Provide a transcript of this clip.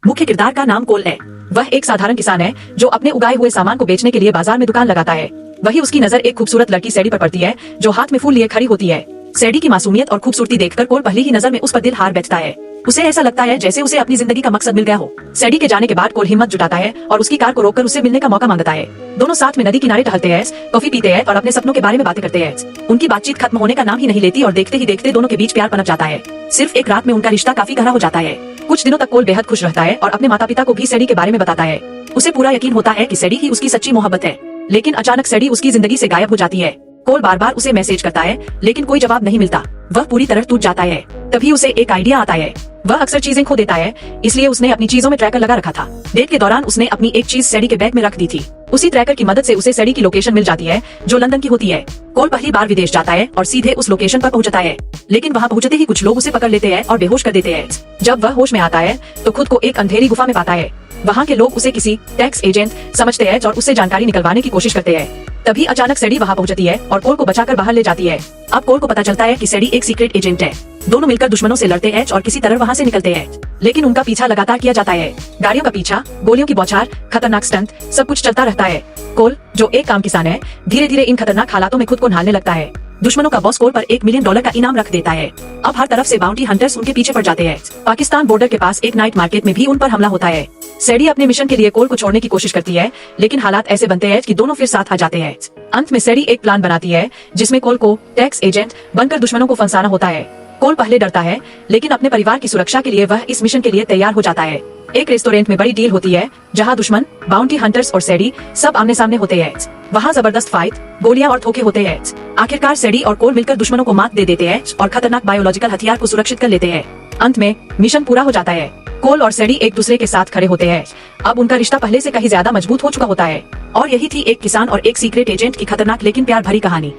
मुख्य किरदार का नाम कोल है। वह एक साधारण किसान है जो अपने उगाए हुए सामान को बेचने के लिए बाजार में दुकान लगाता है। वही उसकी नजर एक खूबसूरत लड़की सैडी पर पड़ती है जो हाथ में फूल लिए खड़ी होती है। सैडी की मासूमियत और खूबसूरती देखकर कोल पहली ही नजर में उस पर दिल हार बैठता है। उसे ऐसा लगता है जैसे उसे अपनी जिंदगी का मकसद मिल गया हो। सैडी के जाने के बाद कोल हिम्मत जुटाता है और उसकी कार को रोककर उससे मिलने का मौका मांगता है। दोनों साथ में नदी किनारे टहलते हैं, कॉफी पीते हैं और अपने सपनों के बारे में बातें करते हैं। उनकी बातचीत खत्म होने का नाम ही नहीं लेती और देखते ही देखते दोनों के बीच प्यार पनप जाता है। सिर्फ एक रात में उनका रिश्ता काफी गहरा हो जाता है। कुछ दिनों तक कोल बेहद खुश रहता है और अपने माता पिता को भी सैडी के बारे में बताता है। उसे पूरा यकीन होता है कि सैडी ही उसकी सच्ची मोहब्बत है। लेकिन अचानक सैडी उसकी जिंदगी से गायब हो जाती है। कोल बार बार उसे मैसेज करता है लेकिन कोई जवाब नहीं मिलता। वह पूरी तरह टूट जाता है। तभी उसे एक आइडिया आता है। वह अक्सर चीजें खो देता है, इसलिए उसने अपनी चीजों में ट्रैकर लगा रखा था। डेट के दौरान उसने अपनी एक चीज सैडी के बैग में रख दी थी। उसी ट्रैकर की मदद से उसे सैडी की लोकेशन मिल जाती है जो लंदन की होती है। कोल पहली बार विदेश जाता है और सीधे उस लोकेशन पर पहुंचता है। लेकिन वहां पहुंचते ही कुछ लोग उसे पकड़ लेते हैं और बेहोश कर देते हैं। जब वह होश में आता है तो खुद को एक अंधेरी गुफा में पाता है। वहाँ के लोग उसे किसी टैक्स एजेंट समझते हैं और उससे जानकारी निकलवाने की कोशिश करते हैं। तभी अचानक सैडी वहाँ पहुंचती है और कोल को बचाकर बाहर ले जाती है। अब कोल को पता चलता है कि सैडी एक सीक्रेट एजेंट है। दोनों मिलकर दुश्मनों से लड़ते हैं और किसी तरह वहाँ से निकलते हैं। लेकिन उनका पीछा लगातार किया जाता है। गाड़ियों का पीछा, गोलियों की बौछार, खतरनाक स्टंट, सब कुछ चलता रहता है। कोल जो एक आम किसान है, धीरे धीरे इन खतरनाक हालातों में खुद को ढालने लगता है। दुश्मनों का बॉस कोल पर $1 मिलियन का इनाम रख देता है। अब हर तरफ से बाउंटी हंटर्स उनके पीछे पड़ जाते हैं। पाकिस्तान बॉर्डर के पास एक नाइट मार्केट में भी उन पर हमला होता है। सैडी अपने मिशन के लिए कोल को छोड़ने की कोशिश करती है, लेकिन हालात ऐसे बनते हैं कि दोनों फिर साथ आ जाते हैं। अंत में सैडी एक प्लान बनाती है जिसमें कोल को टैक्स एजेंट बनकर दुश्मनों को फंसाना होता है। कोल पहले डरता है, लेकिन अपने परिवार की सुरक्षा के लिए वह इस मिशन के लिए तैयार हो जाता है। एक रेस्टोरेंट में बड़ी डील होती है जहां दुश्मन, बाउंटी हंटर्स और सैडी सब आमने सामने होते हैं। वहां जबरदस्त फाइट, गोलियां और धोखे होते हैं। आखिरकार सैडी और कोल मिलकर दुश्मनों को मात दे देते हैं और खतरनाक बायोलॉजिकल हथियार को सुरक्षित कर लेते हैं। अंत में मिशन पूरा हो जाता है। कोल और सैडी एक दूसरे के साथ खड़े होते हैं। अब उनका रिश्ता पहले से कहीं ज्यादा मजबूत हो चुका होता है। और यही थी एक किसान और एक सीक्रेट एजेंट की खतरनाक लेकिन प्यार भरी कहानी।